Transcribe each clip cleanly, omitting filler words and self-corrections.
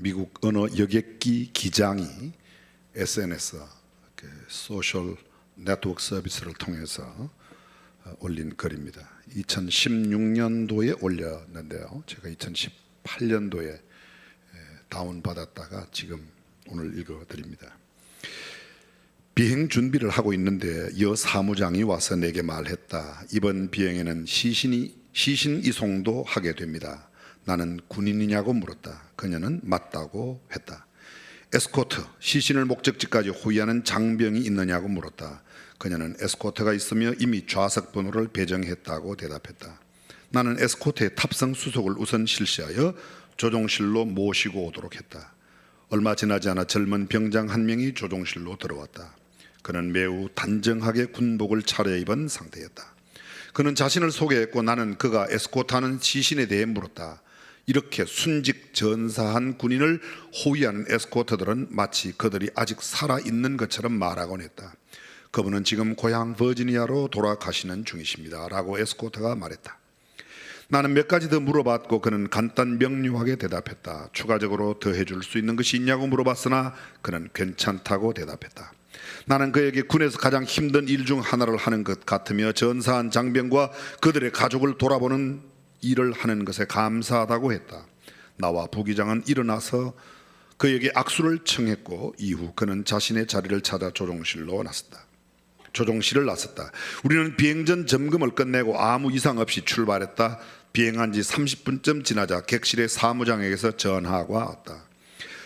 미국 어느 여객기 기장이 SNS 소셜 네트워크 서비스를 통해서 올린 글입니다. 2016년도에 올렸는데요. 제가 2018년도에 다운받았다가 지금 오늘 읽어드립니다. 비행 준비를 하고 있는데 여 사무장이 와서 내게 말했다. 이번 비행에는 시신 이송도 하게 됩니다. 나는 군인이냐고 물었다. 그녀는 맞다고 했다. 에스코트, 시신을 목적지까지 호위하는 장병이 있느냐고 물었다. 그녀는 에스코트가 있으며 이미 좌석 번호를 배정했다고 대답했다. 나는 에스코트의 탑승 수속을 우선 실시하여 조종실로 모시고 오도록 했다. 얼마 지나지 않아 젊은 병장 한 명이 조종실로 들어왔다. 그는 매우 단정하게 군복을 차려입은 상태였다. 그는 자신을 소개했고 나는 그가 에스코트하는 시신에 대해 물었다. 이렇게 순직 전사한 군인을 호위하는 에스코트들은 마치 그들이 아직 살아있는 것처럼 말하곤 했다. 그분은 지금 고향 버지니아로 돌아가시는 중이십니다 라고 에스코트가 말했다. 나는 몇 가지 더 물어봤고 그는 간단 명료하게 대답했다. 추가적으로 더 해줄 수 있는 것이 있냐고 물어봤으나 그는 괜찮다고 대답했다. 나는 그에게 군에서 가장 힘든 일 중 하나를 하는 것 같으며 전사한 장병과 그들의 가족을 돌아보는 일을 하는 것에 감사하다고 했다. 나와 부기장은 일어나서 그에게 악수를 청했고 이후 그는 자신의 자리를 찾아 조종실을 나섰다. 우리는 비행 전 점검을 끝내고 아무 이상 없이 출발했다. 비행한 지 30분쯤 지나자 객실의 사무장에게서 전화가 왔다.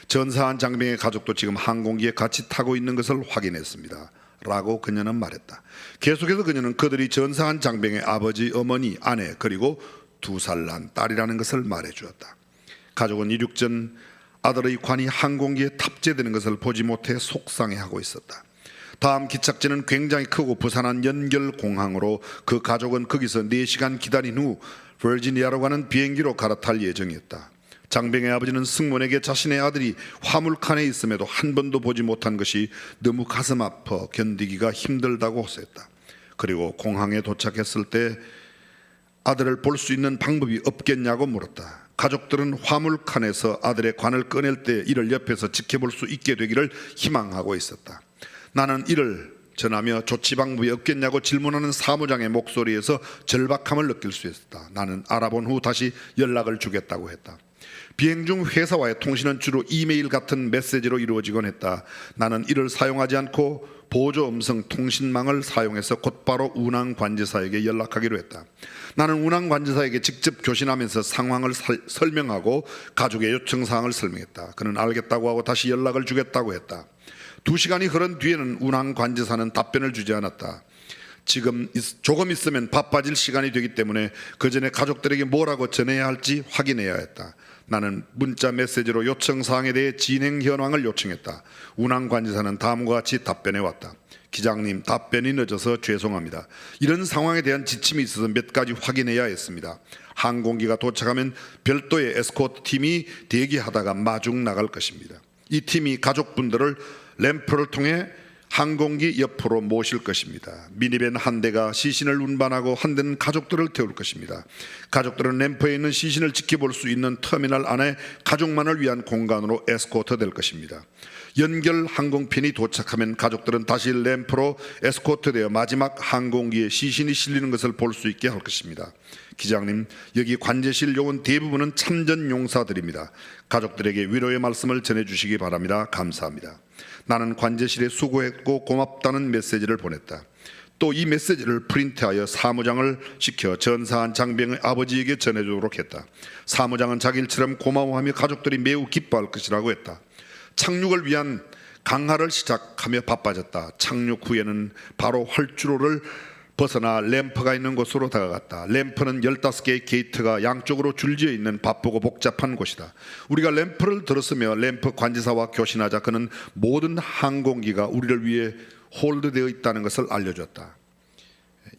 전사한 장병의 가족도 지금 항공기에 같이 타고 있는 것을 확인했습니다 라고 그녀는 말했다. 계속해서 그녀는 그들이 전사한 장병의 아버지, 어머니, 아내 그리고 2살 난 딸이라는 것을 말해주었다. 가족은 이륙 전 아들의 관이 항공기에 탑재되는 것을 보지 못해 속상해하고 있었다. 다음 기착지는 굉장히 크고 부산한 연결공항으로 그 가족은 거기서 4시간 기다린 후 버지니아로 가는 비행기로 갈아탈 예정이었다. 장병의 아버지는 승무원에게 자신의 아들이 화물칸에 있음에도 한 번도 보지 못한 것이 너무 가슴 아파 견디기가 힘들다고 호소했다. 그리고 공항에 도착했을 때 아들을 볼 수 있는 방법이 없겠냐고 물었다. 가족들은 화물칸에서 아들의 관을 꺼낼 때 이를 옆에서 지켜볼 수 있게 되기를 희망하고 있었다. 나는 이를 전하며 조치 방법이 없겠냐고 질문하는 사무장의 목소리에서 절박함을 느낄 수 있었다. 나는 알아본 후 다시 연락을 주겠다고 했다. 비행 중 회사와의 통신은 주로 이메일 같은 메시지로 이루어지곤 했다. 나는 이를 사용하지 않고 보조 음성 통신망을 사용해서 곧바로 운항 관제사에게 연락하기로 했다. 나는 운항 관제사에게 직접 교신하면서 상황을 설명하고 가족의 요청 사항을 설명했다. 그는 알겠다고 하고 다시 연락을 주겠다고 했다. 2시간이 흐른 뒤에는 운항 관제사는 답변을 주지 않았다. 지금 조금 있으면 바빠질 시간이 되기 때문에 그 전에 가족들에게 뭐라고 전해야 할지 확인해야 했다. 나는 문자 메시지로 요청 사항에 대해 진행 현황을 요청했다. 운항 관제사는 다음과 같이 답변해 왔다. 기장님, 답변이 늦어서 죄송합니다. 이런 상황에 대한 지침이 있어서 몇 가지 확인해야 했습니다. 항공기가 도착하면 별도의 에스코트 팀이 대기하다가 마중 나갈 것입니다. 이 팀이 가족분들을 램프를 통해 항공기 옆으로 모실 것입니다. 미니밴 한 대가 시신을 운반하고 한 대는 가족들을 태울 것입니다. 가족들은 램프에 있는 시신을 지켜볼 수 있는 터미널 안에 가족만을 위한 공간으로 에스코트 될 것입니다. 연결 항공편이 도착하면 가족들은 다시 램프로 에스코트되어 마지막 항공기에 시신이 실리는 것을 볼 수 있게 할 것입니다. 기장님, 여기 관제실 요원 대부분은 참전 용사들입니다. 가족들에게 위로의 말씀을 전해주시기 바랍니다. 감사합니다. 나는 관제실에 수고했고 고맙다는 메시지를 보냈다. 또 이 메시지를 프린트하여 사무장을 시켜 전사한 장병의 아버지에게 전해주도록 했다. 사무장은 자기 일처럼 고마워하며 가족들이 매우 기뻐할 것이라고 했다. 착륙을 위한 강하를 시작하며 바빠졌다. 착륙 후에는 바로 활주로를 벗어나 램프가 있는 곳으로 다가갔다. 램프는 15개의 게이트가 양쪽으로 줄지어 있는 바쁘고 복잡한 곳이다. 우리가 램프를 들었으며 램프 관제사와 교신하자 그는 모든 항공기가 우리를 위해 홀드되어 있다는 것을 알려줬다.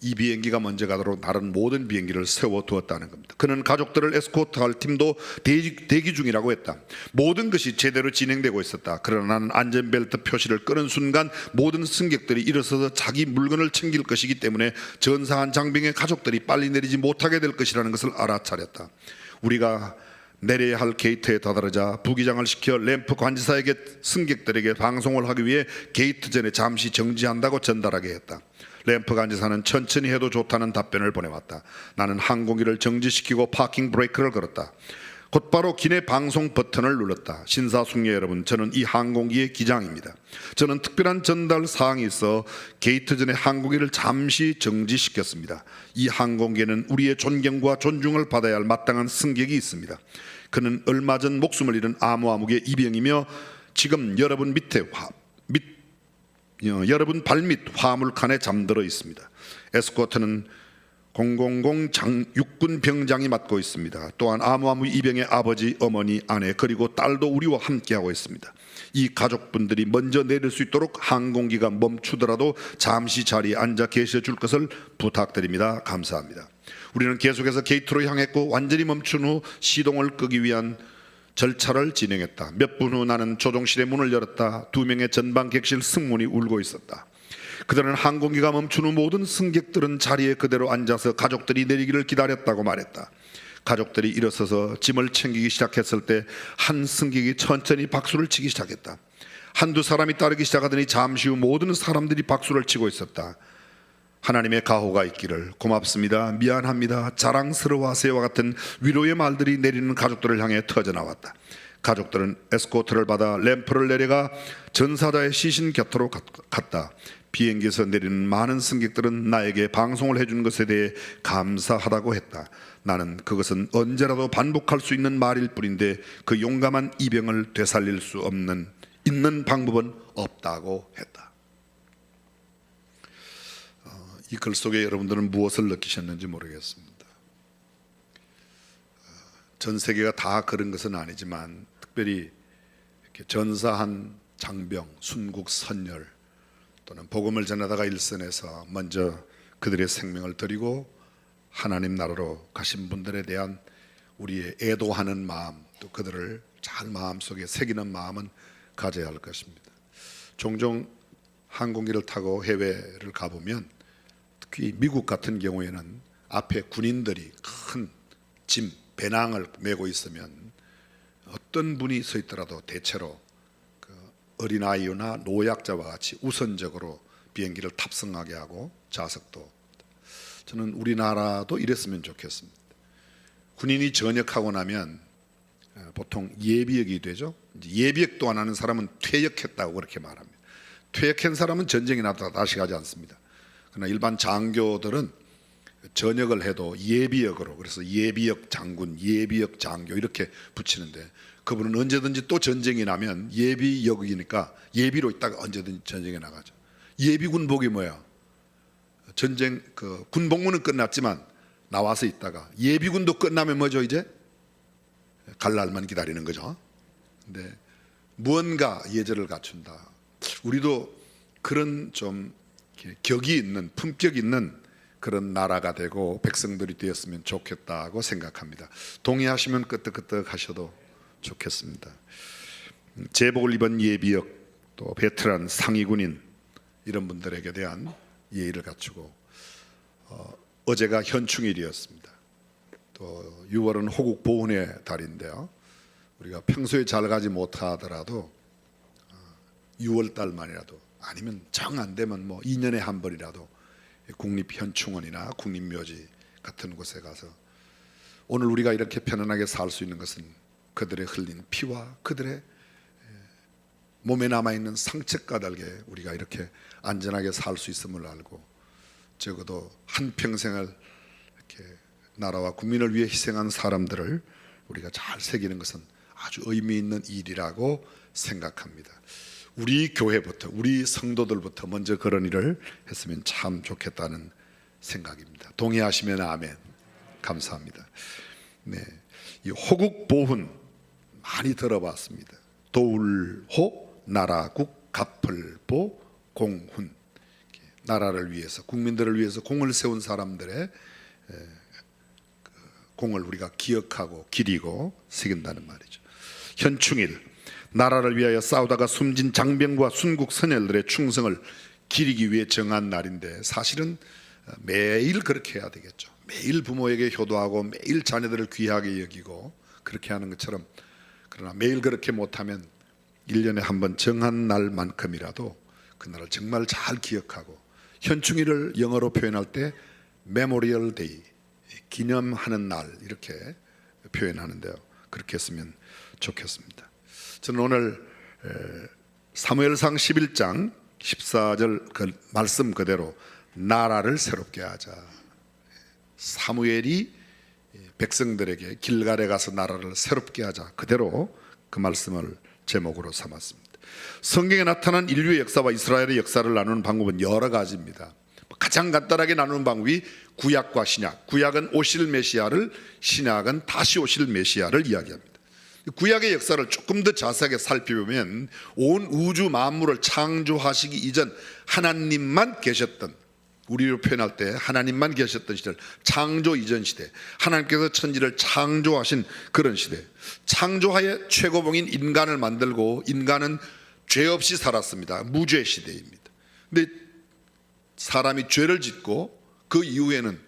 이 비행기가 먼저 가도록 다른 모든 비행기를 세워두었다는 겁니다. 그는 가족들을 에스코트할 팀도 대기 중이라고 했다. 모든 것이 제대로 진행되고 있었다. 그러나 나는 안전벨트 표시를 끄는 순간 모든 승객들이 일어서서 자기 물건을 챙길 것이기 때문에 전사한 장병의 가족들이 빨리 내리지 못하게 될 것이라는 것을 알아차렸다. 우리가 내려야 할 게이트에 다다르자 부기장을 시켜 램프 관제사에게 승객들에게 방송을 하기 위해 게이트 전에 잠시 정지한다고 전달하게 했다. 램프 관제사는 천천히 해도 좋다는 답변을 보내왔다. 나는 항공기를 정지시키고 파킹 브레이크를 걸었다. 곧바로 기내 방송 버튼을 눌렀다. 신사숙녀 여러분, 저는 이 항공기의 기장입니다. 저는 특별한 전달 사항이 있어 게이트 전에 항공기를 잠시 정지시켰습니다. 이 항공기에는 우리의 존경과 존중을 받아야 할 마땅한 승객이 있습니다. 그는 얼마 전 목숨을 잃은 아무아무개 이병이며 지금 여러분 여러분 발밑 화물칸에 잠들어 있습니다. 에스코트는 000 육군 병장이 맡고 있습니다. 또한 아무아무 이병의 아버지, 어머니, 아내 그리고 딸도 우리와 함께하고 있습니다. 이 가족분들이 먼저 내릴 수 있도록 항공기가 멈추더라도 잠시 자리에 앉아 계셔 줄 것을 부탁드립니다. 감사합니다. 우리는 계속해서 게이트로 향했고 완전히 멈춘 후 시동을 끄기 위한 절차를 진행했다. 몇 분 후 나는 조종실의 문을 열었다. 2명의 전방 객실 승무원이 울고 있었다. 그들은 항공기가 멈춘 후 모든 승객들은 자리에 그대로 앉아서 가족들이 내리기를 기다렸다고 말했다. 가족들이 일어서서 짐을 챙기기 시작했을 때 한 승객이 천천히 박수를 치기 시작했다. 한두 사람이 따르기 시작하더니 잠시 후 모든 사람들이 박수를 치고 있었다. 하나님의 가호가 있기를, 고맙습니다, 미안합니다, 자랑스러워하세요와 같은 위로의 말들이 내리는 가족들을 향해 터져나왔다. 가족들은 에스코트를 받아 램프를 내려가 전사자의 시신 곁으로 갔다. 비행기에서 내리는 많은 승객들은 나에게 방송을 해준 것에 대해 감사하다고 했다. 나는 그것은 언제라도 반복할 수 있는 말일 뿐인데 그 용감한 이병을 되살릴 수 있는 방법은 없다고 했다. 이 글 속에 여러분들은 무엇을 느끼셨는지 모르겠습니다. 전 세계가 다 그런 것은 아니지만 특별히 이렇게 전사한 장병, 순국 선열 또는 복음을 전하다가 일선에서 먼저 그들의 생명을 드리고 하나님 나라로 가신 분들에 대한 우리의 애도하는 마음, 또 그들을 잘 마음속에 새기는 마음은 가져야 할 것입니다. 종종 항공기를 타고 해외를 가보면 특히 미국 같은 경우에는 앞에 군인들이 큰 짐, 배낭을 메고 있으면 어떤 분이 서 있더라도 대체로 그 어린아이나 노약자와 같이 우선적으로 비행기를 탑승하게 하고 좌석도, 저는 우리나라도 이랬으면 좋겠습니다. 군인이 전역하고 나면 보통 예비역이 되죠. 예비역도 안 하는 사람은 퇴역했다고 그렇게 말합니다. 퇴역한 사람은 전쟁이 나다 다시 가지 않습니다. 그러나 일반 장교들은 전역을 해도 예비역으로, 그래서 예비역 장군, 예비역 장교 이렇게 붙이는데 그분은 언제든지 또 전쟁이 나면 예비역이니까 예비로 있다가 언제든지 전쟁에 나가죠. 예비군복이 뭐야? 전쟁 그 군복무는 끝났지만 나와서 있다가 예비군도 끝나면 뭐죠? 이제 갈 날만 기다리는 거죠. 근데 무언가 예절을 갖춘다. 우리도 그런 좀 격이 있는, 품격 있는 그런 나라가 되고 백성들이 되었으면 좋겠다고 생각합니다. 동의하시면 끄떡끄떡 하셔도 좋겠습니다. 제복을 입은 예비역, 또 베테랑 상위군인 이런 분들에게 대한 예의를 갖추고, 어제가 현충일이었습니다. 또 6월은 호국 보훈의 달인데요. 우리가 평소에 잘 가지 못하더라도 6월 달만이라도, 아니면 정 안 되면 뭐 2년에 한 번이라도 국립현충원이나 국립묘지 같은 곳에 가서, 오늘 우리가 이렇게 편안하게 살 수 있는 것은 그들의 흘린 피와 그들의 몸에 남아있는 상처가닥에 우리가 이렇게 안전하게 살 수 있음을 알고, 적어도 한평생을 이렇게 나라와 국민을 위해 희생한 사람들을 우리가 잘 새기는 것은 아주 의미 있는 일이라고 생각합니다. 우리 교회부터, 우리 성도들부터 먼저 그런 일을 했으면 참 좋겠다는 생각입니다. 동의하시면 아멘. 감사합니다. 네, 이 호국 보훈 많이 들어봤습니다. 도울호, 나라국, 갑을보, 공훈. 나라를 위해서, 국민들을 위해서 공을 세운 사람들의 공을 우리가 기억하고 기리고 새긴다는 말이죠. 현충일, 나라를 위하여 싸우다가 숨진 장병과 순국 선열들의 충성을 기리기 위해 정한 날인데, 사실은 매일 그렇게 해야 되겠죠. 매일 부모에게 효도하고 매일 자녀들을 귀하게 여기고 그렇게 하는 것처럼, 그러나 매일 그렇게 못하면 1년에 한 번 정한 날만큼이라도 그 날을 정말 잘 기억하고, 현충일을 영어로 표현할 때 메모리얼 데이, 기념하는 날 이렇게 표현하는데요. 그렇게 했으면 좋겠습니다. 저는 오늘 사무엘상 11장 14절 그 말씀 그대로 나라를 새롭게 하자. 사무엘이 백성들에게 길갈에 가서 나라를 새롭게 하자, 그대로 그 말씀을 제목으로 삼았습니다. 성경에 나타난 인류의 역사와 이스라엘의 역사를 나누는 방법은 여러 가지입니다. 가장 간단하게 나누는 방법이 구약과 신약, 구약은 오실 메시아를, 신약은 다시 오실 메시아를 이야기합니다. 구약의 역사를 조금 더 자세하게 살펴보면 온 우주 만물을 창조하시기 이전 하나님만 계셨던, 우리로 표현할 때 하나님만 계셨던 시절, 창조 이전 시대, 하나님께서 천지를 창조하신 그런 시대, 창조하에 최고봉인 인간을 만들고 인간은 죄 없이 살았습니다. 무죄 시대입니다. 근데 사람이 죄를 짓고 그 이후에는,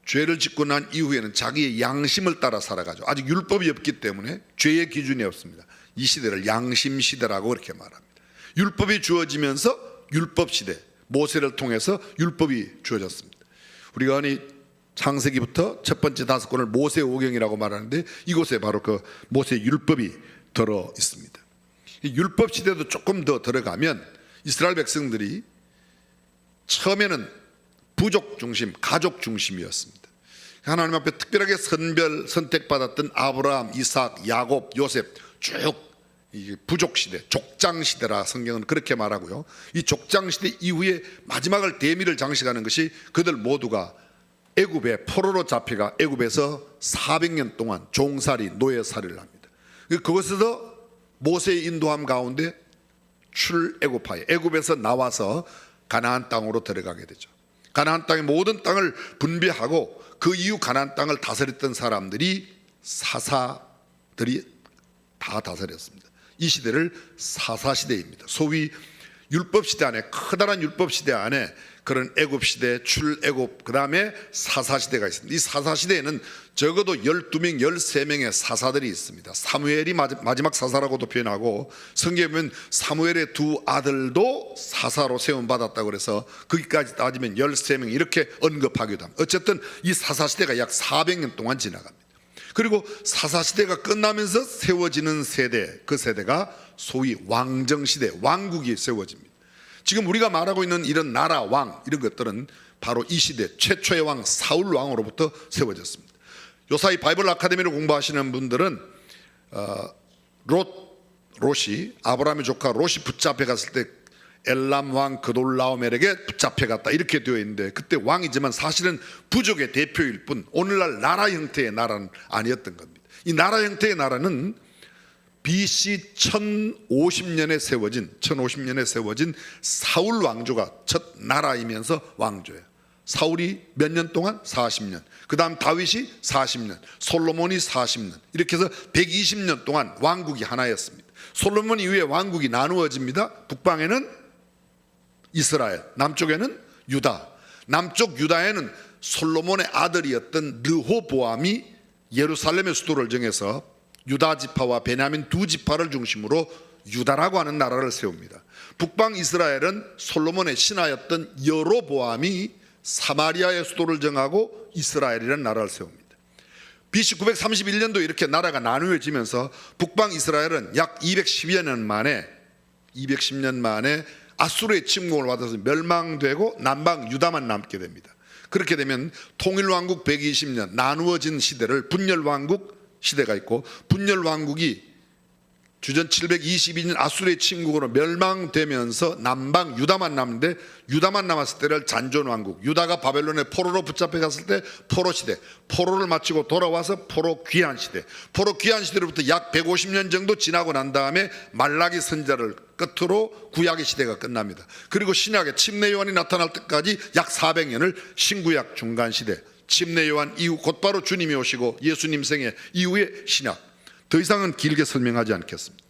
죄를 짓고 난 이후에는 자기의 양심을 따라 살아가죠. 아직 율법이 없기 때문에 죄의 기준이 없습니다. 이 시대를 양심 시대라고 그렇게 말합니다. 율법이 주어지면서 율법 시대, 모세를 통해서 율법이 주어졌습니다. 우리가 창세기부터 첫 번째 5권을 모세오경이라고 말하는데, 이곳에 바로 그 모세 율법이 들어 있습니다. 율법 시대도 조금 더 들어가면 이스라엘 백성들이 처음에는 부족 중심, 가족 중심이었습니다. 하나님 앞에 특별하게 선택받았던 아브라함, 이삭, 야곱, 요셉, 쭉 부족 시대, 족장 시대라 성경은 그렇게 말하고요. 이 족장 시대 이후에 마지막을 대미를 장식하는 것이 그들 모두가 애굽에 포로로 잡혀가 애굽에서 400년 동안 종살이, 노예살이를 합니다. 그것에서 모세의 인도함 가운데 출애굽하여 애굽에서 나와서 가나안 땅으로 들어가게 되죠. 가나안 땅의 모든 땅을 분배하고 그 이후 가나안 땅을 다스렸던 사람들이 사사들이 다 다스렸습니다. 이 시대를 사사시대입니다. 소위 율법시대 안에, 커다란 율법시대 안에 그런 애굽시대, 출애굽, 그 다음에 사사시대가 있습니다. 이 사사시대에는 적어도 12명, 13명의 사사들이 있습니다. 사무엘이 마지막 사사라고도 표현하고, 성경에 보면 사무엘의 두 아들도 사사로 세움받았다고 그래서 거기까지 따지면 13명 이렇게 언급하기도 합니다. 어쨌든 이 사사시대가 약 400년 동안 지나갑니다. 그리고 사사시대가 끝나면서 세워지는 세대, 그 세대가 소위 왕정시대, 왕국이 세워집니다. 지금 우리가 말하고 있는 이런 나라, 왕, 이런 것들은 바로 이 시대 최초의 왕 사울 왕으로부터 세워졌습니다. 요사이 바이블 아카데미를 공부하시는 분들은 롯이 아브라함의 조카 롯이 붙잡혀 갔을 때 엘람 왕 그돌라오멜에게 붙잡혀 갔다 이렇게 되어 있는데, 그때 왕이지만 사실은 부족의 대표일 뿐 오늘날 나라 형태의 나라는 아니었던 겁니다. 이 나라 형태의 나라는 BC 1050년에 세워진 사울 왕조가 첫 나라이면서 왕조예요. 사울이 몇 년 동안? 40년. 그 다음 다윗이 40년, 솔로몬이 40년, 이렇게 해서 120년 동안 왕국이 하나였습니다. 솔로몬 이후에 왕국이 나누어집니다. 북방에는 이스라엘, 남쪽에는 유다. 남쪽 유다에는 솔로몬의 아들이었던 르호보암이 예루살렘의 수도를 정해서 유다 지파와 베냐민 두 지파를 중심으로 유다라고 하는 나라를 세웁니다. 북방 이스라엘은 솔로몬의 신하였던 여로보암이 사마리아의 수도를 정하고 이스라엘이라는 나라를 세웁니다. BC 931년도 이렇게 나라가 나누어지면서 북방 이스라엘은 약 210년 만에 아수르의 침공을 받아서 멸망되고 남방 유다만 남게 됩니다. 그렇게 되면 통일왕국 120년 나누어진 시대를 분열왕국 시대가 있고, 분열왕국이 주전 722년 아수르의 침공으로 멸망되면서 남방 유다만 남는데, 유다만 남았을 때를 잔존왕국, 유다가 바벨론의 포로로 붙잡혀 갔을 때 포로시대, 포로를 마치고 돌아와서 포로 귀환시대, 포로 귀환시대로부터 약 150년 정도 지나고 난 다음에 말라기 선자를 끝으로 구약의 시대가 끝납니다. 그리고 신약의 침례 요한이 나타날 때까지 약 400년을 신구약 중간시대, 침례 요한 이후 곧바로 주님이 오시고 예수님 생애 이후의 신약, 더 이상은 길게 설명하지 않겠습니다.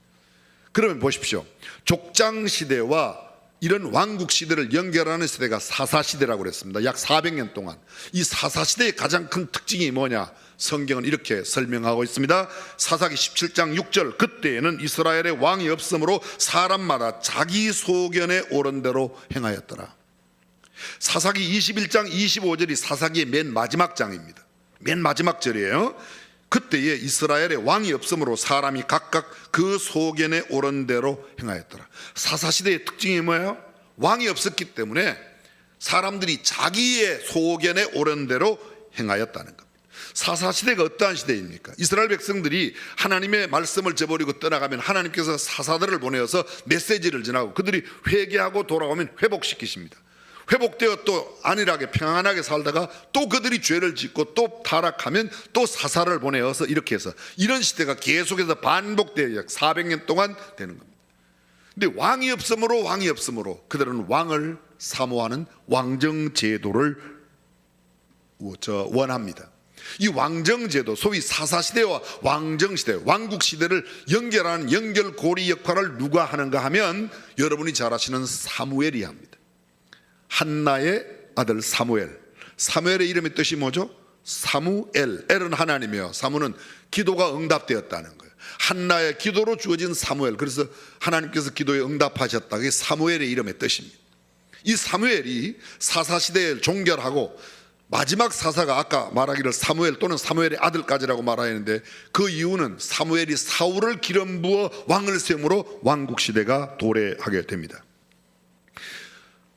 그러면 보십시오. 족장 시대와 이런 왕국 시대를 연결하는 시대가 사사시대라고 그랬습니다. 약 400년 동안. 이 사사시대의 가장 큰 특징이 뭐냐? 성경은 이렇게 설명하고 있습니다. 사사기 17장 6절, 그때에는 이스라엘의 왕이 없으므로 사람마다 자기 소견에 옳은 대로 행하였더라. 사사기 21장 25절이 사사기의 맨 마지막 장입니다. 맨 마지막 절이에요. 그때에 이스라엘의 왕이 없으므로 사람이 각각 그 소견에 옳은 대로 행하였더라. 사사시대의 특징이 뭐예요? 왕이 없었기 때문에 사람들이 자기의 소견에 옳은 대로 행하였다는 겁니다. 사사시대가 어떠한 시대입니까? 이스라엘 백성들이 하나님의 말씀을 저버리고 떠나가면 하나님께서 사사들을 보내어서 메시지를 전하고 그들이 회개하고 돌아오면 회복시키십니다. 회복되어 또 안일하게 평안하게 살다가 또 그들이 죄를 짓고 또 타락하면 또 사사를 보내어서 이렇게 해서 이런 시대가 계속해서 반복되어 약 400년 동안 되는 겁니다. 근데 왕이 없으므로 그들은 왕을 사모하는 왕정제도를 원합니다. 이 왕정제도, 소위 사사시대와 왕정시대, 왕국시대를 연결하는 연결고리 역할을 누가 하는가 하면 여러분이 잘 아시는 사무엘이 합니다. 한나의 아들 사무엘. 사무엘의 이름의 뜻이 뭐죠? 사무엘. 엘은 하나님이요, 사무는 기도가 응답되었다는 거예요. 한나의 기도로 주어진 사무엘. 그래서 하나님께서 기도에 응답하셨다. 그게 사무엘의 이름의 뜻입니다. 이 사무엘이 사사시대를 종결하고 마지막 사사가 아까 말하기를 사무엘 또는 사무엘의 아들까지라고 말하였는데, 그 이유는 사무엘이 사울을 기름 부어 왕을 세움으로 왕국시대가 도래하게 됩니다.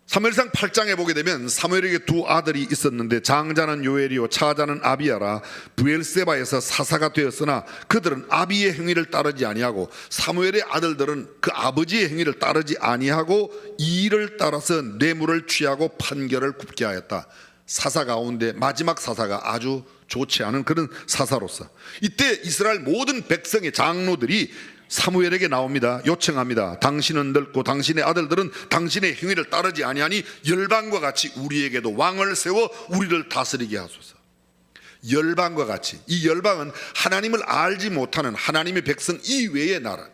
사무엘상 8장에 보게 되면 사무엘에게 두 아들이 있었는데 장자는 요엘이요 차자는 아비야라. 브엘세바에서 사사가 되었으나 그들은 아비의 행위를 따르지 아니하고 사무엘의 아들들은 그 아버지의 행위를 따르지 아니하고 이 일을 따라서 뇌물을 취하고 판결을 굽게 하였다. 사사 가운데 마지막 사사가 아주 좋지 않은 그런 사사로서 이때 이스라엘 모든 백성의 장로들이 사무엘에게 나옵니다. 요청합니다. 당신은 늙고 당신의 아들들은 당신의 행위를 따르지 아니하니 열방과 같이 우리에게도 왕을 세워 우리를 다스리게 하소서. 열방과 같이, 이 열방은 하나님을 알지 못하는 하나님의 백성 이외의 나라.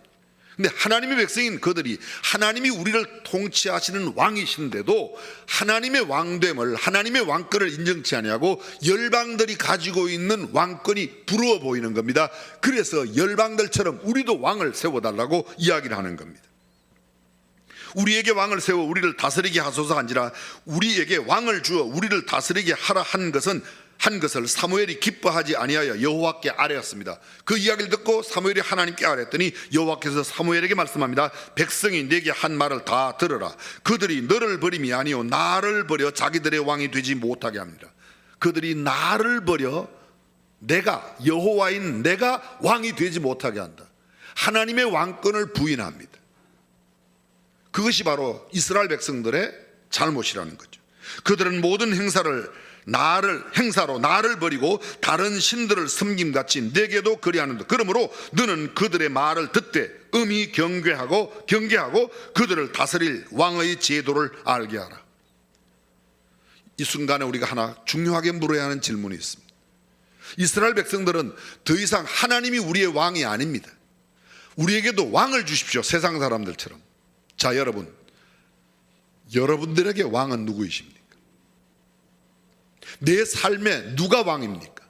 근데 하나님의 백성인 그들이 하나님이 우리를 통치하시는 왕이신데도 하나님의 왕됨을, 하나님의 왕권을 인정치 아니하고 열방들이 가지고 있는 왕권이 부러워 보이는 겁니다. 그래서 열방들처럼 우리도 왕을 세워달라고 이야기를 하는 겁니다. 우리에게 왕을 세워 우리를 다스리게 하소서 한지라, 우리에게 왕을 주어 우리를 다스리게 하라 한 것을 사무엘이 기뻐하지 아니하여 여호와께 아뢰었습니다. 그 이야기를 듣고 사무엘이 하나님께 아뢰었더니 여호와께서 사무엘에게 말씀합니다. 백성이 내게 한 말을 다 들으라. 그들이 너를 버림이 아니요 나를 버려 자기들의 왕이 되지 못하게 합니다. 그들이 나를 버려 내가, 여호와인 내가 왕이 되지 못하게 한다. 하나님의 왕권을 부인합니다. 그것이 바로 이스라엘 백성들의 잘못이라는 거죠. 그들은 모든 행사로 나를 버리고 다른 신들을 섬김같이 내게도 그리하는다. 그러므로 너는 그들의 말을 듣되 음히 경계하고 그들을 다스릴 왕의 제도를 알게 하라. 이 순간에 우리가 하나 중요하게 물어야 하는 질문이 있습니다. 이스라엘 백성들은 더 이상 하나님이 우리의 왕이 아닙니다. 우리에게도 왕을 주십시오, 세상 사람들처럼. 자, 여러분들에게 왕은 누구이십니까? 내 삶에 누가 왕입니까?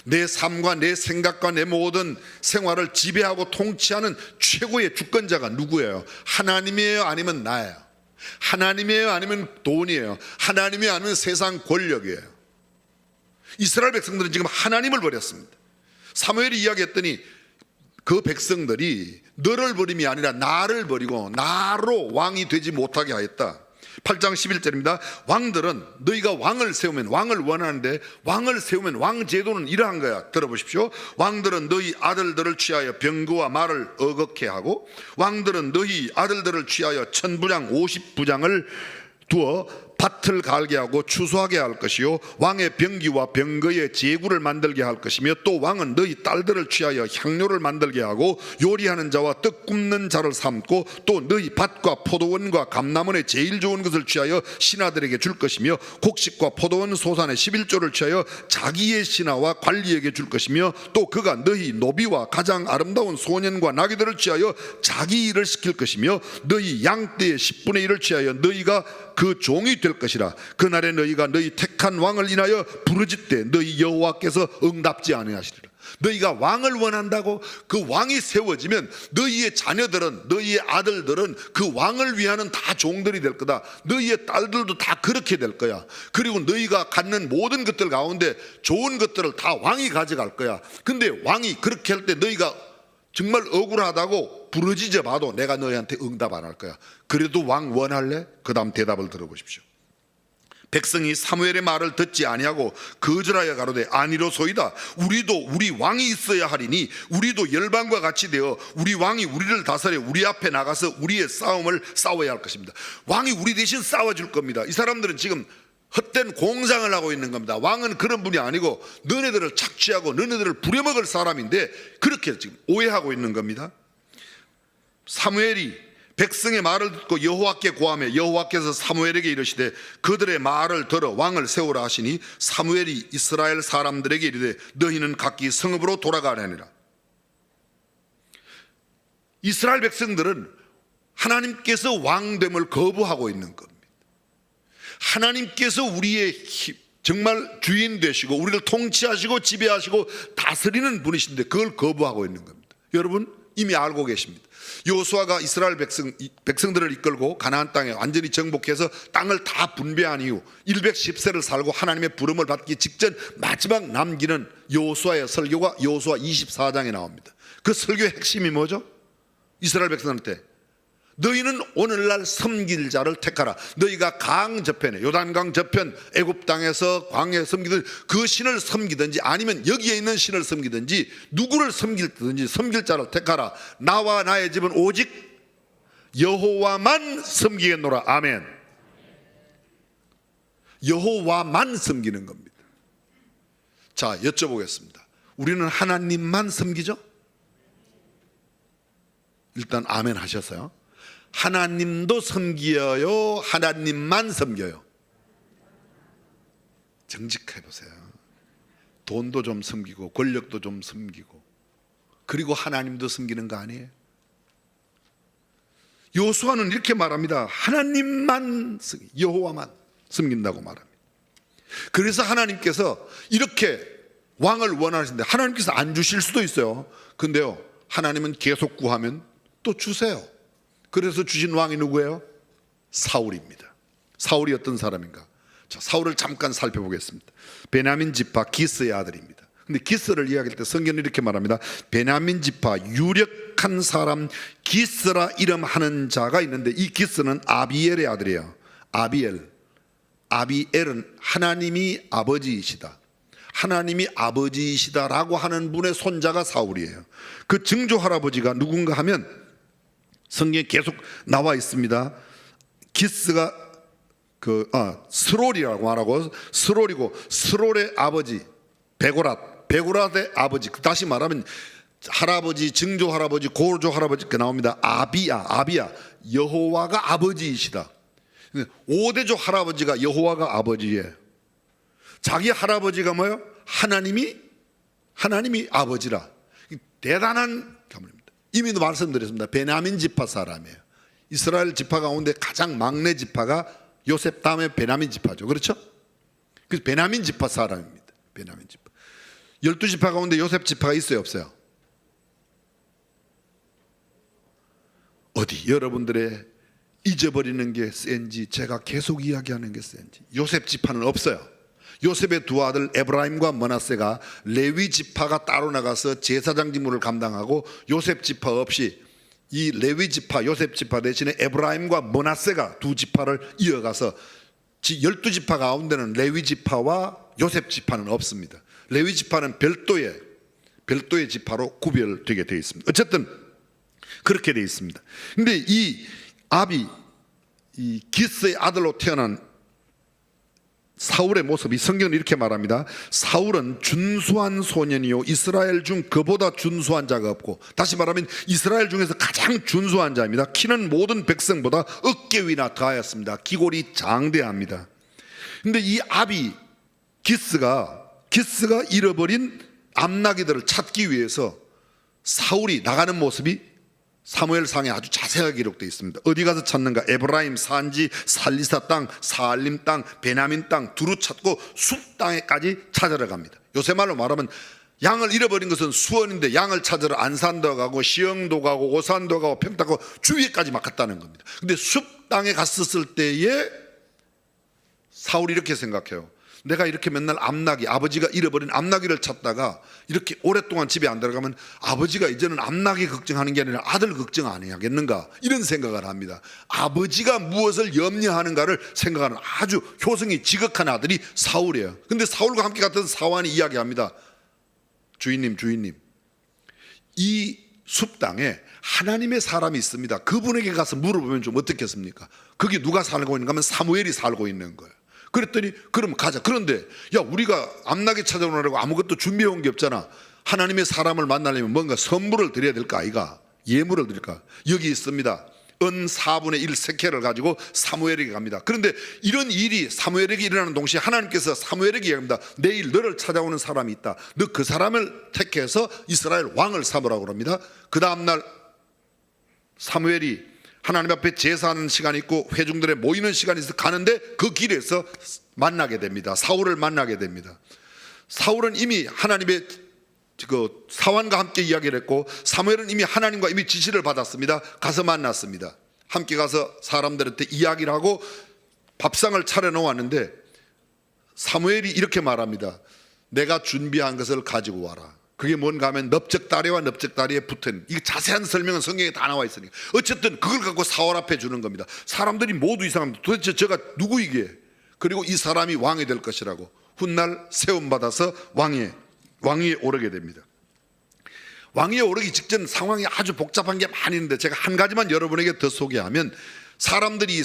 내 삶과 내 생각과 내 모든 생활을 지배하고 통치하는 최고의 주권자가 누구예요? 하나님이에요? 아니면 나예요? 하나님이에요? 아니면 돈이에요? 하나님이에요? 아니면 세상 권력이에요? 이스라엘 백성들은 지금 하나님을 버렸습니다. 사무엘이 이야기했더니 그 백성들이 너를 버림이 아니라 나를 버리고 나로 왕이 되지 못하게 하였다. 8장 11절입니다. 왕들은 너희가 왕을 세우면, 왕을 원하는데 왕을 세우면 왕 제도는 이러한 거야. 들어보십시오. 왕들은 너희 아들들을 취하여 병거와 말을 어겁게 하고, 왕들은 너희 아들들을 취하여 1000부장 50부장을 두어 밭을 갈게 하고 추수하게 할 것이요, 왕의 병기와 병거의 제구를 만들게 할 것이며, 또 왕은 너희 딸들을 취하여 향료를 만들게 하고 요리하는 자와 떡 굽는 자를 삼고, 또 너희 밭과 포도원과 감람원의 제일 좋은 것을 취하여 신하들에게 줄 것이며, 곡식과 포도원 소산의 11조를 취하여 자기의 신하와 관리에게 줄 것이며, 또 그가 너희 노비와 가장 아름다운 소년과 나귀들을 취하여 자기 일을 시킬 것이며, 너희 양떼의 10분의 1을 취하여 너희가 그 종이 될 것이라. 그날에 너희가 너희 택한 왕을 인하여 부르짖되 너희 여호와께서 응답지 아니하시리라. 너희가 왕을 원한다고 그 왕이 세워지면 너희의 자녀들은, 너희의 아들들은 그 왕을 위하는 다 종들이 될 거다. 너희의 딸들도 다 그렇게 될 거야. 그리고 너희가 갖는 모든 것들 가운데 좋은 것들을 다 왕이 가져갈 거야. 근데 왕이 그렇게 할 때 너희가 정말 억울하다고 부르짖어 봐도 내가 너희한테 응답 안 할 거야. 그래도 왕 원할래? 그 다음 대답을 들어보십시오. 백성이 사무엘의 말을 듣지 아니하고 거절하여 가로되 아니로소이다. 우리도 우리 왕이 있어야 하리니 우리도 열방과 같이 되어 우리 왕이 우리를 다스려 우리 앞에 나가서 우리의 싸움을 싸워야 할 것입니다. 왕이 우리 대신 싸워줄 겁니다. 이 사람들은 지금 헛된 공상을 하고 있는 겁니다. 왕은 그런 분이 아니고 너네들을 착취하고 너네들을 부려먹을 사람인데 그렇게 지금 오해하고 있는 겁니다. 사무엘이 백성의 말을 듣고 여호와께 고하며 여호와께서 사무엘에게 이르시되 그들의 말을 들어 왕을 세우라 하시니 사무엘이 이스라엘 사람들에게 이르되 너희는 각기 성읍으로 돌아가려니라. 이스라엘 백성들은 하나님께서 왕됨을 거부하고 있는 겁니다. 하나님께서 우리의 정말 주인 되시고 우리를 통치하시고 지배하시고 다스리는 분이신데 그걸 거부하고 있는 겁니다. 여러분 이미 알고 계십니다. 여호수아가 이스라엘 백성들을 이끌고 가나안 땅에 완전히 정복해서 땅을 다 분배한 이후 110세를 살고 하나님의 부름을 받기 직전 마지막 남기는 여호수아의 설교가 여호수아 24장에 나옵니다. 그 설교의 핵심이 뭐죠? 이스라엘 백성한테 너희는 오늘날 섬길 자를 택하라. 너희가 강 저편에 요단강 저편 애굽 땅에서 광야에 섬기든 그 신을 섬기든지 아니면 여기에 있는 신을 섬기든지 누구를 섬기든지 섬길 자를 택하라. 나와 나의 집은 오직 여호와만 섬기겠노라. 아멘. 여호와만 섬기는 겁니다. 자, 여쭤보겠습니다. 우리는 하나님만 섬기죠? 일단 아멘 하셨어요. 하나님도 섬겨요? 하나님만 섬겨요? 정직해 보세요. 돈도 좀 섬기고 권력도 좀 섬기고 그리고 하나님도 섬기는 거 아니에요? 여호수아는 이렇게 말합니다. 하나님만 여호와만 섬긴다고 말합니다. 그래서 하나님께서 이렇게 왕을 원하시는데 하나님께서 안 주실 수도 있어요. 근데요 하나님은 계속 구하면 또 주세요. 그래서 주신 왕이 누구예요? 사울입니다. 사울이 어떤 사람인가? 자, 사울을 잠깐 살펴보겠습니다. 베냐민 지파 기스의 아들입니다. 근데 기스를 이야기할 때 성경은 이렇게 말합니다. 베냐민 지파 유력한 사람 기스라 이름하는 자가 있는데 이 기스는 아비엘의 아들이에요. 아비엘은 하나님이 아버지이시다. 하나님이 아버지이시다라고 하는 분의 손자가 사울이에요. 그 증조 할아버지가 누군가 하면 성경에 계속 나와 있습니다. 기스가 스롤이라고 말하고 스롤이고 스롤의 아버지 베고랏의 아버지, 다시 말하면 할아버지, 증조 할아버지, 고조 할아버지 그 나옵니다. 아비야 여호와가 아버지이시다. 5대조 할아버지가 여호와가 아버지예요. 자기 할아버지가 뭐예요? 하나님이 아버지라. 대단한 가문입니다. 이미도 말씀드렸습니다. 베냐민 지파 사람이에요. 이스라엘 지파 가운데 가장 막내 지파가 요셉 다음에 베냐민 지파죠. 그렇죠? 그래서 베냐민 지파 사람입니다. 베냐민 지파. 12지파 가운데 요셉 지파가 있어요, 없어요? 어디 여러분들의 잊어버리는 게 센지 제가 계속 이야기하는 게 센지 요셉 지파는 없어요. 요셉의 두 아들 에브라임과 므낫세가 레위 지파가 따로 나가서 제사장 직무를 감당하고 요셉 지파 없이 이 레위 지파 요셉 지파 대신에 에브라임과 므낫세가 두 지파를 이어가서 12지파 가운데는 레위 지파와 요셉 지파는 없습니다. 레위 지파는 별도의 지파로 구별되게 되어 있습니다. 어쨌든 그렇게 되어 있습니다. 근데 이 기스의 아들로 태어난 사울의 모습이 성경은 이렇게 말합니다. 사울은 준수한 소년이요 이스라엘 중 그보다 준수한 자가 없고, 다시 말하면 이스라엘 중에서 가장 준수한 자입니다. 키는 모든 백성보다 어깨 위나 더하였습니다. 기골이 장대합니다. 근데 이 기스가 잃어버린 암나기들을 찾기 위해서 사울이 나가는 모습이 사무엘상에 아주 자세하게 기록되어 있습니다. 어디 가서 찾는가? 에브라임 산지, 살리사 땅, 사알림 땅, 베냐민 땅 두루 찾고 숲 땅에까지 찾으러 갑니다. 요새 말로 말하면 양을 잃어버린 것은 수원인데 양을 찾으러 안산도 가고 시흥도 가고 오산도 가고 평택 가고 주위까지 막 갔다는 겁니다. 근데 숲 땅에 갔었을 때에 사울이 이렇게 생각해요. 내가 이렇게 맨날 암나귀, 아버지가 잃어버린 암나귀를 찾다가 이렇게 오랫동안 집에 안 들어가면 아버지가 이제는 암나귀 걱정하는 게 아니라 아들 걱정 안 해야겠는가, 이런 생각을 합니다. 아버지가 무엇을 염려하는가를 생각하는 아주 효성이 지극한 아들이 사울이에요. 근데 사울과 함께 갔던 사환이 이야기합니다. 주인님, 이 숲 땅에 하나님의 사람이 있습니다. 그분에게 가서 물어보면 좀 어떻겠습니까? 거기 누가 살고 있는가 하면 사무엘이 살고 있는 거예요. 그랬더니 그럼 가자. 그런데 야, 우리가 암나귀 찾아오느라고 아무것도 준비해온 게 없잖아. 하나님의 사람을 만나려면 뭔가 선물을 드려야 될까 아이가? 예물을 드릴까? 여기 있습니다. 은 4분의 1 세켈을 가지고 사무엘에게 갑니다. 그런데 이런 일이 사무엘에게 일어나는 동시에 하나님께서 사무엘에게 얘기합니다. 내일 너를 찾아오는 사람이 있다. 너 그 사람을 택해서 이스라엘 왕을 삼으라고 합니다. 그 다음날 사무엘이 하나님 앞에 제사하는 시간이 있고 회중들의 모이는 시간이 있어 가는데 그 길에서 만나게 됩니다. 사울을 만나게 됩니다. 사울은 이미 하나님의 그 사환과 함께 이야기를 했고 사무엘은 이미 하나님과 이미 지시를 받았습니다. 가서 만났습니다. 함께 가서 사람들한테 이야기를 하고 밥상을 차려놓았는데 사무엘이 이렇게 말합니다. 내가 준비한 것을 가지고 와라. 그게 뭔가 하면 넓적다리와 넓적다리에 붙은, 이 자세한 설명은 성경에 다 나와 있으니까 어쨌든 그걸 갖고 사울 앞에 주는 겁니다. 사람들이 모두 이상합니다. 도대체 저가 누구 이게? 그리고 이 사람이 왕이 될 것이라고 훗날 세움받아서 왕위에 오르게 됩니다. 왕위에 오르기 직전 상황이 아주 복잡한 게 많이 있는데 제가 한 가지만 여러분에게 더 소개하면, 사람들이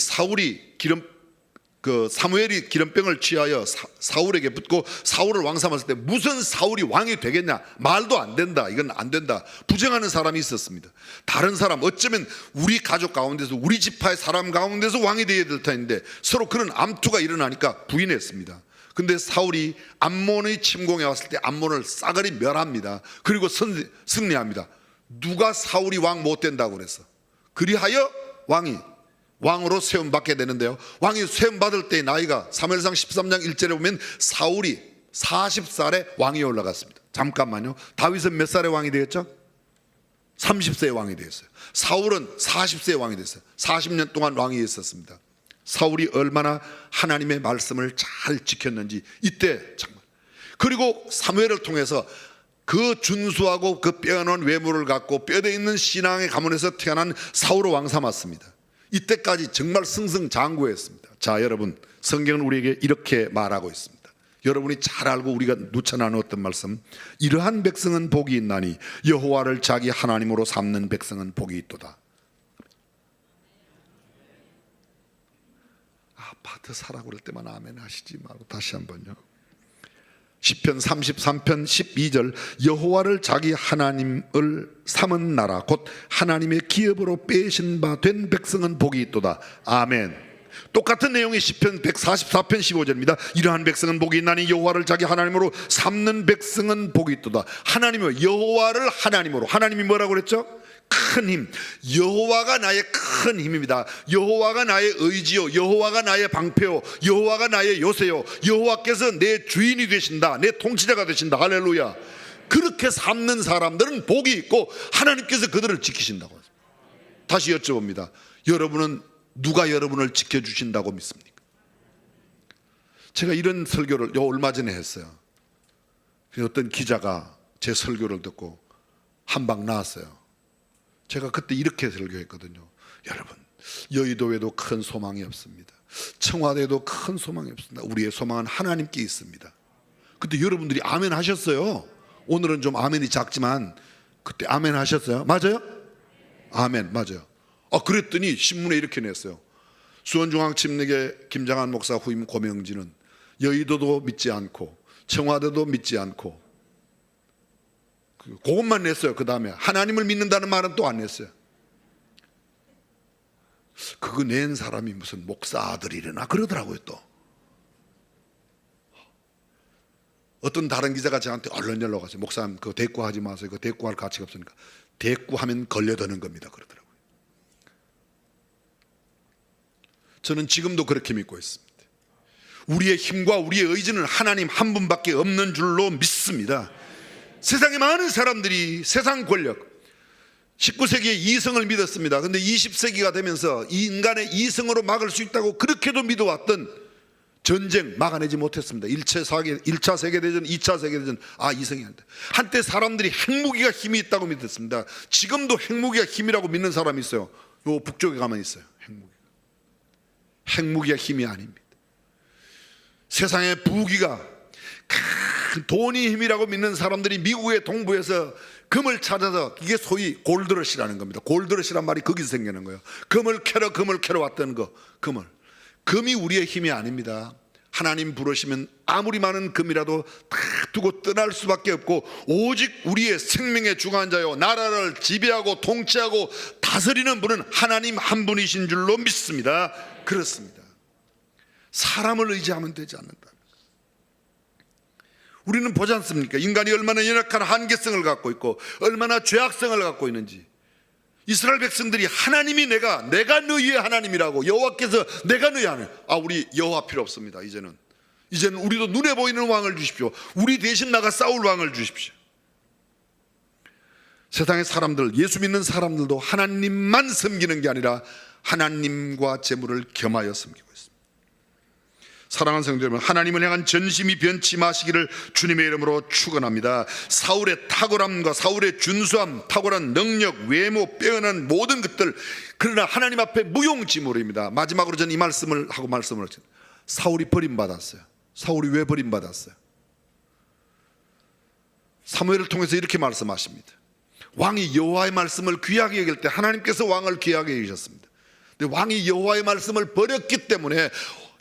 사무엘이 기름병을 취하여 사울에게 붓고 사울을 왕 삼았을 때 무슨 사울이 왕이 되겠냐, 말도 안 된다, 이건 안 된다, 부정하는 사람이 있었습니다. 다른 사람, 어쩌면 우리 가족 가운데서 우리 지파의 사람 가운데서 왕이 되어야 될 터인데 서로 그런 암투가 일어나니까 부인했습니다. 근데 사울이 암몬의 침공에 왔을 때 암몬을 싸그리 멸합니다. 그리고 승리합니다. 누가 사울이 왕 못 된다고 그랬어? 그리하여 왕으로 세움받게 되는데요, 왕이 세움받을 때의 나이가 사무엘상 13장 1절에 보면 사울이 40살에 왕위에 올라갔습니다. 잠깐만요, 다윗은 몇 살에 왕이 되었죠? 30세에 왕이 되었어요. 사울은 40세에 왕이 됐어요. 40년 동안 왕위에 있었습니다. 사울이 얼마나 하나님의 말씀을 잘 지켰는지 이때 정말. 그리고 사무엘을 통해서 그 준수하고 그 빼어난 외모를 갖고 뼈대 있는 신앙의 가문에서 태어난 사울을 왕 삼았습니다. 이때까지 정말 승승장구했습니다. 자, 여러분, 성경은 우리에게 이렇게 말하고 있습니다. 여러분이 잘 알고 우리가 누차 나누었던 말씀, 이러한 백성은 복이 있나니 여호와를 자기 하나님으로 삼는 백성은 복이 있도다. 아파트 사라고 그럴 때만 아멘 하시지 말고 다시 한번요. 시편 33편 12절, 여호와를 자기 하나님을 삼은 나라 곧 하나님의 기업으로 빼신 바 된 백성은 복이 있도다. 아멘. 똑같은 내용의 시편 144편 15절입니다. 이러한 백성은 복이 있나니 여호와를 자기 하나님으로 삼는 백성은 복이 있도다. 하나님을, 여호와를 하나님으로, 하나님이 뭐라고 그랬죠? 큰 힘. 여호와가 나의 큰 힘입니다. 여호와가 나의 의지요, 여호와가 나의 방패요, 여호와가 나의 요새요, 여호와께서 내 주인이 되신다, 내 통치자가 되신다. 할렐루야. 그렇게 삼는 사람들은 복이 있고 하나님께서 그들을 지키신다고. 다시 여쭤봅니다. 여러분은 누가 여러분을 지켜주신다고 믿습니까? 제가 이런 설교를 얼마 전에 했어요. 어떤 기자가 제 설교를 듣고 한 방 나왔어요. 제가 그때 이렇게 설교했거든요. 여러분, 여의도에도 큰 소망이 없습니다. 청와대에도 큰 소망이 없습니다. 우리의 소망은 하나님께 있습니다. 그때 여러분들이 아멘 하셨어요. 오늘은 좀 아멘이 작지만 그때 아멘 하셨어요. 맞아요? 아멘, 맞아요. 그랬더니 신문에 이렇게 냈어요. 수원중앙침례교 김장한 목사 후임 고명진은 여의도도 믿지 않고 청와대도 믿지 않고, 그것만 냈어요. 그 다음에 하나님을 믿는다는 말은 또 안 냈어요. 그거 낸 사람이 무슨 목사 아들이려나 그러더라고요. 또 어떤 다른 기자가 저한테 얼른 연락 왔어요. 목사님, 그거 대꾸하지 마세요. 그거 대꾸할 가치가 없으니까. 대꾸하면 걸려드는 겁니다 그러더라고요. 저는 지금도 그렇게 믿고 있습니다. 우리의 힘과 우리의 의지는 하나님 한 분밖에 없는 줄로 믿습니다. 세상에 많은 사람들이 세상 권력, 19세기에 이성을 믿었습니다. 그런데 20세기가 되면서 이 인간의 이성으로 막을 수 있다고 그렇게도 믿어왔던 전쟁 막아내지 못했습니다. 1차 세계대전, 2차 세계대전, 이성이 아니다. 한때 사람들이 핵무기가 힘이 있다고 믿었습니다. 지금도 핵무기가 힘이라고 믿는 사람이 있어요. 요 북쪽에 가만히 있어요. 핵무기가 힘이 아닙니다. 세상의 부귀가 큰 돈이 힘이라고 믿는 사람들이 미국의 동부에서 금을 찾아서, 이게 소위 골드러시라는 겁니다. 골드러시란 말이 거기서 생기는 거예요. 금을 캐러 왔던 거, 금이 우리의 힘이 아닙니다. 하나님 부르시면 아무리 많은 금이라도 다 두고 떠날 수밖에 없고, 오직 우리의 생명의 주관자요 나라를 지배하고 통치하고 다스리는 분은 하나님 한 분이신 줄로 믿습니다. 그렇습니다. 사람을 의지하면 되지 않는다. 우리는 보지 않습니까? 인간이 얼마나 연약한 한계성을 갖고 있고 얼마나 죄악성을 갖고 있는지. 이스라엘 백성들이 하나님이 내가 너희의 하나님이라고, 여호와께서 내가 너희 하나님. 우리 여호와 필요 없습니다. 이제는 우리도 눈에 보이는 왕을 주십시오. 우리 대신 나가 싸울 왕을 주십시오. 세상의 사람들, 예수 믿는 사람들도 하나님만 섬기는 게 아니라 하나님과 재물을 겸하여 섬기고 있습니다. 사랑하는 성도 여러분, 하나님을 향한 전심이 변치 마시기를 주님의 이름으로 축원합니다. 사울의 탁월함과 사울의 준수함, 탁월한 능력, 외모, 빼어난 모든 것들, 그러나 하나님 앞에 무용지물입니다. 마지막으로 저는 이 말씀을 하고 말씀을 하죠. 사울이 버림받았어요. 사울이 왜 버림받았어요? 사무엘을 통해서 이렇게 말씀하십니다. 왕이 여호와의 말씀을 귀하게 여길 때 하나님께서 왕을 귀하게 여기셨습니다. 근데 왕이 여호와의 말씀을 버렸기 때문에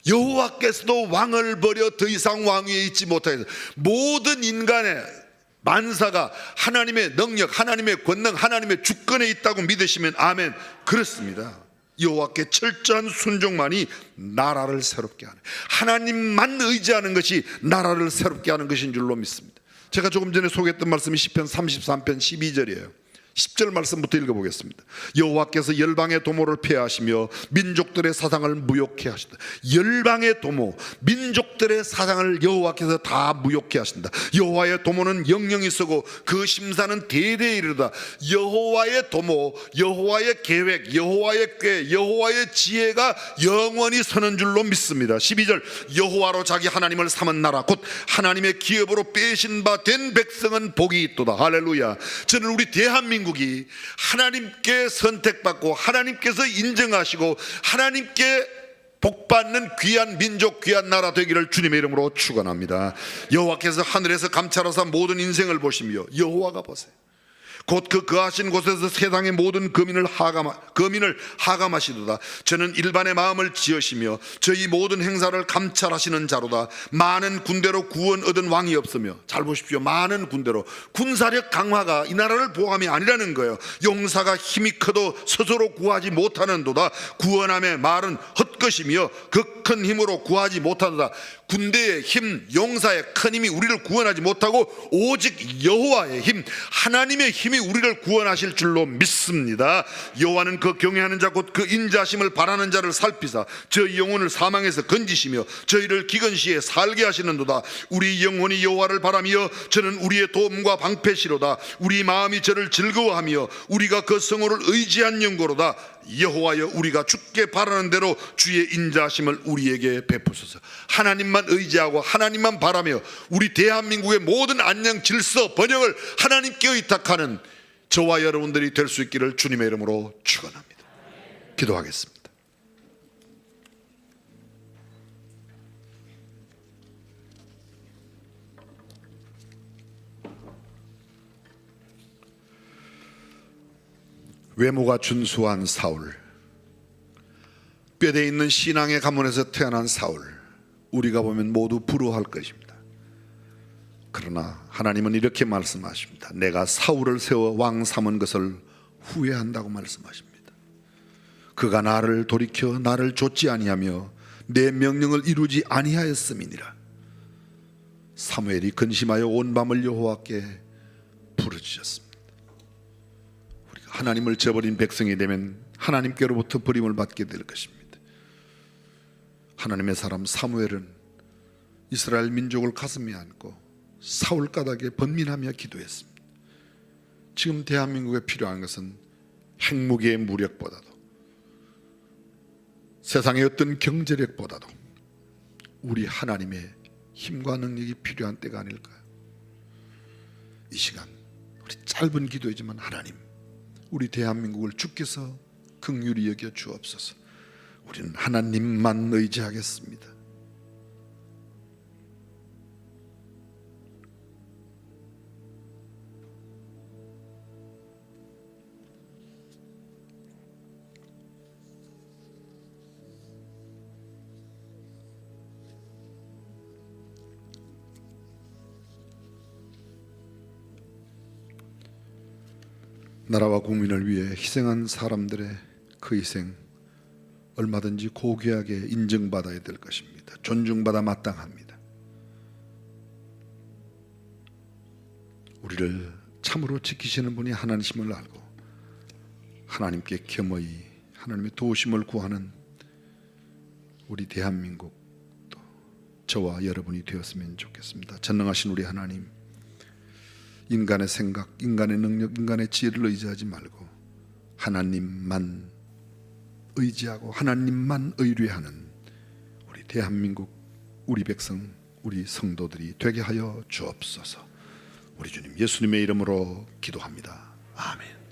여호와께서도 왕을 버려 더 이상 왕 위에 있지 못하게 해서 모든 인간의 만사가 하나님의 능력, 하나님의 권능, 하나님의 주권에 있다고 믿으시면 아멘. 그렇습니다. 여호와께 철저한 순종만이 나라를 새롭게 하는, 하나님만 의지하는 것이 나라를 새롭게 하는 것인 줄로 믿습니다. 제가 조금 전에 소개했던 말씀이 시편 33편 12절이에요 10절 말씀부터 읽어보겠습니다. 여호와께서 열방의 도모를 폐하시며 민족들의 사상을 무욕케 하신다. 열방의 도모, 민족들의 사상을 여호와께서 다 무욕케 하신다. 여호와의 도모는 영영이 서고 그 심사는 대대에 이르다. 여호와의 도모, 여호와의 계획, 여호와의 꾀, 여호와의 지혜가 영원히 서는 줄로 믿습니다. 12절, 여호와로 자기 하나님을 삼은 나라 곧 하나님의 기업으로 빼신 바 된 백성은 복이 있도다. 할렐루야. 저는 우리 대한민국이 하나님께 선택받고 하나님께서 인정하시고 하나님께 복받는 귀한 민족, 귀한 나라 되기를 주님의 이름으로 축원합니다. 여호와께서 하늘에서 감찰하사 모든 인생을 보시며, 여호와가 보세요. 곧 그 거하신 곳에서 세상의 모든 거민을 하감하시도다. 저는 일반의 마음을 지으시며 저희 모든 행사를 감찰하시는 자로다. 많은 군대로 구원 얻은 왕이 없으며, 잘 보십시오. 많은 군대로, 군사력 강화가 이 나라를 보호함이 아니라는 거예요. 용사가 힘이 커도 스스로 구하지 못하는도다. 구원함의 말은 헛것이며 그 큰 힘으로 구하지 못하도다. 군대의 힘, 용사의 큰 힘이 우리를 구원하지 못하고 오직 여호와의 힘, 하나님의 힘이 우리를 구원하실 줄로 믿습니다. 여호와는 그 경외하는 자 곧 그 인자심을 바라는 자를 살피사 저희 영혼을 사망에서 건지시며 저희를 기근시에 살게 하시는도다. 우리 영혼이 여호와를 바라며 저는 우리의 도움과 방패시로다. 우리 마음이 저를 즐거워하며 우리가 그 성호를 의지한 영고로다. 여호와여, 우리가 주께 바라는 대로 주의 인자심을 우리에게 베푸소서. 하나님만 의지하고 하나님만 바라며 우리 대한민국의 모든 안녕, 질서, 번영을 하나님께 의탁하는 저와 여러분들이 될 수 있기를 주님의 이름으로 축원합니다. 기도하겠습니다. 외모가 준수한 사울, 뼈대 있는 신앙의 가문에서 태어난 사울, 우리가 보면 모두 부러워할 것입니다. 그러나 하나님은 이렇게 말씀하십니다. 내가 사울을 세워 왕 삼은 것을 후회한다고 말씀하십니다. 그가 나를 돌이켜 나를 좇지 아니하며 내 명령을 이루지 아니하였음이니라. 사무엘이 근심하여 온 밤을 여호와께 부르짖었습니다. 하나님을 저버린 백성이 되면 하나님께로부터 버림을 받게 될 것입니다. 하나님의 사람 사무엘은 이스라엘 민족을 가슴에 안고 사울 까닭에 번민하며 기도했습니다. 지금 대한민국에 필요한 것은 핵무기의 무력보다도 세상의 어떤 경제력보다도 우리 하나님의 힘과 능력이 필요한 때가 아닐까요? 이 시간 우리 짧은 기도이지만 하나님, 우리 대한민국을 주께서 긍휼히 여겨 주옵소서. 우리는 하나님만 의지하겠습니다. 나라와 국민을 위해 희생한 사람들의 그 희생 얼마든지 고귀하게 인정받아야 될 것입니다. 존중받아 마땅합니다. 우리를 참으로 지키시는 분이 하나님이심을 알고 하나님께 겸허히 하나님의 도우심을 구하는 우리 대한민국, 또 저와 여러분이 되었으면 좋겠습니다. 전능하신 우리 하나님, 인간의 생각, 인간의 능력, 인간의 지혜를 의지하지 말고 하나님만 의지하고 하나님만 의뢰하는 우리 대한민국, 우리 백성, 우리 성도들이 되게 하여 주옵소서. 우리 주님 예수님의 이름으로 기도합니다. 아멘.